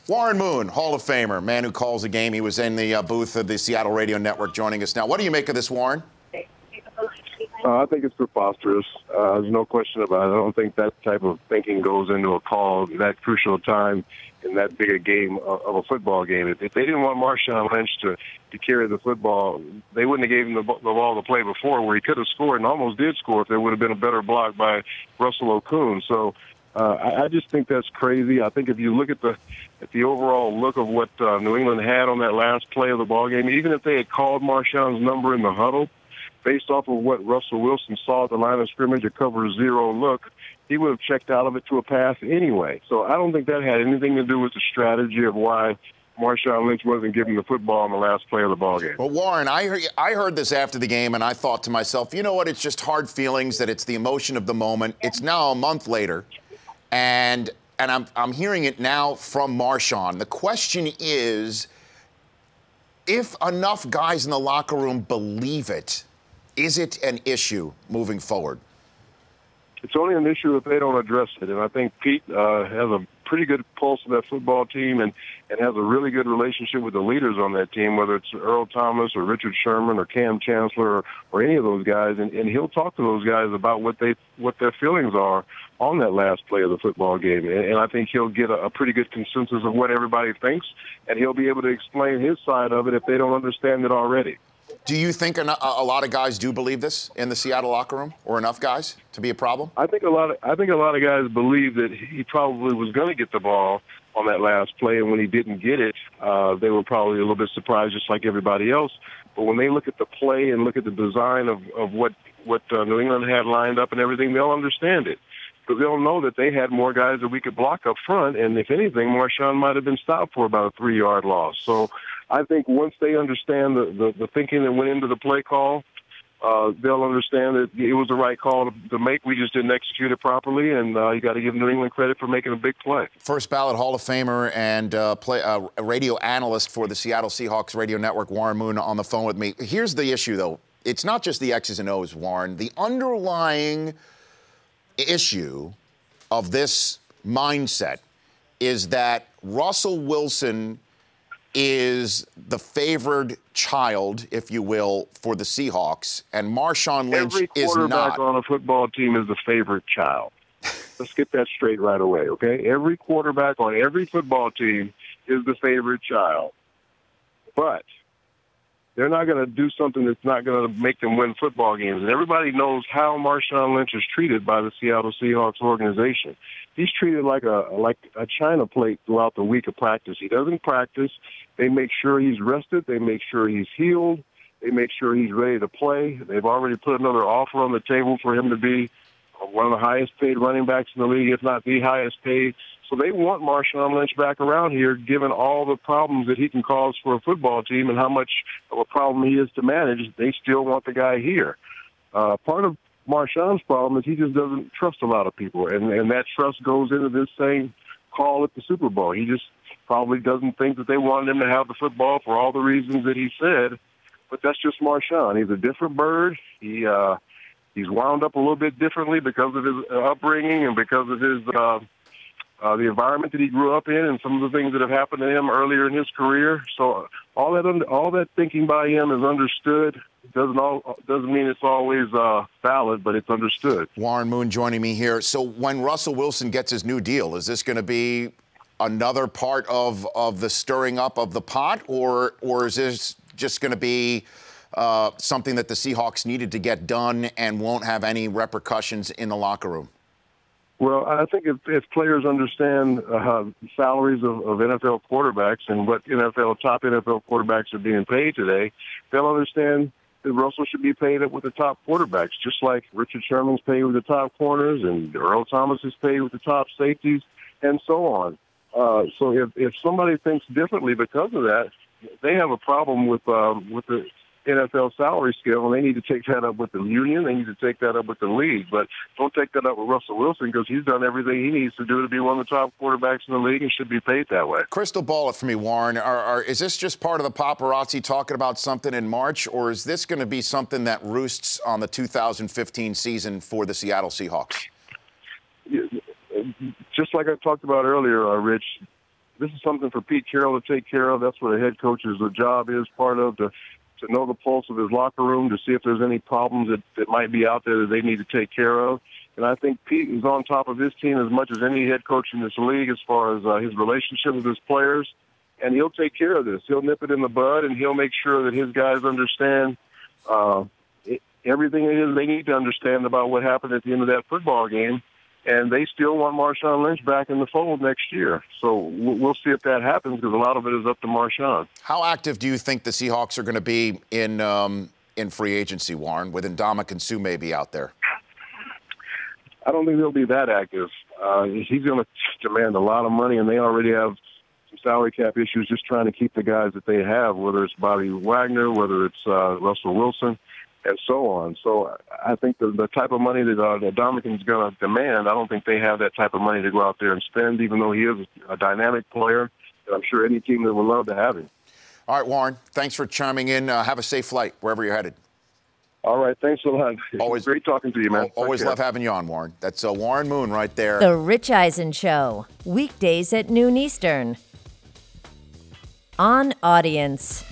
Warren Moon, Hall of Famer, man who calls a game. He was in the booth of the Seattle radio network joining us now. What do you make of this, Warren? I think it's preposterous. There's no question about it. I don't think that type of thinking goes into a call that crucial time in that big a game of a football game. If they didn't want Marshawn Lynch to carry the football, they wouldn't have gave him the ball to play before, where he could have scored and almost did score if there would have been a better block by Russell Okung. So I just think that's crazy. I think if you look at the overall look of what New England had on that last play of the ball game, even if they had called Marshawn's number in the huddle, based off of what Russell Wilson saw at the line of scrimmage, a cover zero look, he would have checked out of it to a pass anyway. So I don't think that had anything to do with the strategy of why Marshawn Lynch wasn't giving the football on the last play of the ball game. Well, Warren, I heard this after the game, and I thought to myself, you know what? It's just hard feelings, that it's the emotion of the moment. It's now a month later, and I'm hearing it now from Marshawn. The question is, if enough guys in the locker room believe it, is it an issue moving forward? It's only an issue if they don't address it. And I think Pete has a pretty good pulse of that football team and has a really good relationship with the leaders on that team, whether it's Earl Thomas or Richard Sherman or Cam Chancellor or any of those guys. And he'll talk to those guys about what their feelings are on that last play of the football game. And I think he'll get a pretty good consensus of what everybody thinks, and he'll be able to explain his side of it if they don't understand it already. Do you think a lot of guys do believe this in the Seattle locker room, or enough guys to be a problem? I think a lot of guys believe that he probably was going to get the ball on that last play, and when he didn't get it, they were probably a little bit surprised, just like everybody else. But when they look at the play and look at the design of what New England had lined up and everything, they'll understand it. Because they'll know that they had more guys that we could block up front, and if anything, Marshawn might have been stopped for about a 3-yard loss. So I think once they understand the thinking that went into the play call, they'll understand that it was the right call to make. We just didn't execute it properly, and you got to give New England credit for making a big play. First ballot Hall of Famer and radio analyst for the Seattle Seahawks radio network, Warren Moon, on the phone with me. Here's the issue, though. It's not just the X's and O's, Warren. The underlying issue of this mindset is that Russell Wilson is the favored child, if you will, for the Seahawks, and Marshawn Lynch is not. Every quarterback on a football team is the favorite child. Let's get that straight right away, okay? Every quarterback on every football team is the favorite child. But they're not going to do something that's not going to make them win football games. And everybody knows how Marshawn Lynch is treated by the Seattle Seahawks organization. He's treated like a china plate throughout the week of practice. He doesn't practice. They make sure he's rested. They make sure he's healed. They make sure he's ready to play. They've already put another offer on the table for him to be one of the highest paid running backs in the league, if not the highest paid. So they want Marshawn Lynch back around here, given all the problems that he can cause for a football team and how much of a problem he is to manage. They still want the guy here. Part of Marshawn's problem is he just doesn't trust a lot of people, and that trust goes into this same call at the Super Bowl. He just probably doesn't think that they wanted him to have the football for all the reasons that he said, but that's just Marshawn. He's a different bird. He's wound up a little bit differently because of his upbringing and because of his the environment that he grew up in and some of the things that have happened to him earlier in his career. So all that thinking by him is understood. It doesn't mean it's always valid, but it's understood. Warren Moon joining me here. So when Russell Wilson gets his new deal, is this going to be another part of the stirring up of the pot, or is this just going to be something that the Seahawks needed to get done and won't have any repercussions in the locker room? Well, I think if players understand salaries of NFL quarterbacks and what top NFL quarterbacks are being paid today, they'll understand that Russell should be paid up with the top quarterbacks, just like Richard Sherman's paid with the top corners and Earl Thomas is paid with the top safeties, and so on. So if somebody thinks differently because of that, they have a problem with the NFL salary scale, and they need to take that up with the union. They need to take that up with the league. But don't take that up with Russell Wilson, because he's done everything he needs to do to be one of the top quarterbacks in the league and should be paid that way. Crystal ball it for me, Warren. Is this just part of the paparazzi talking about something in March, or is this going to be something that roosts on the 2015 season for the Seattle Seahawks? Just like I talked about earlier, Rich, this is something for Pete Carroll to take care of. That's what a head coach's job is, part of, to know the pulse of his locker room, to see if there's any problems that might be out there that they need to take care of. And I think Pete is on top of his team as much as any head coach in this league as far as his relationship with his players. And he'll take care of this. He'll nip it in the bud, and he'll make sure that his guys understand everything it is they need to understand about what happened at the end of that football game. And they still want Marshawn Lynch back in the fold next year. So we'll see if that happens, because a lot of it is up to Marshawn. How active do you think the Seahawks are going to be in free agency, Warren, with Ndamukong Suh maybe out there? I don't think they'll be that active. He's going to demand a lot of money, and they already have some salary cap issues just trying to keep the guys that they have, whether it's Bobby Wagner, whether it's Russell Wilson, and so on. So I think the type of money that Ndamukong's going to demand, I don't think they have that type of money to go out there and spend, even though he is a dynamic player. And I'm sure any team that would love to have him. All right, Warren, thanks for chiming in. Have a safe flight wherever you're headed. All right, thanks a lot. Always great talking to you, man. Always love having you on, Warren. That's Warren Moon right there. The Rich Eisen Show, weekdays at noon Eastern. On Audience.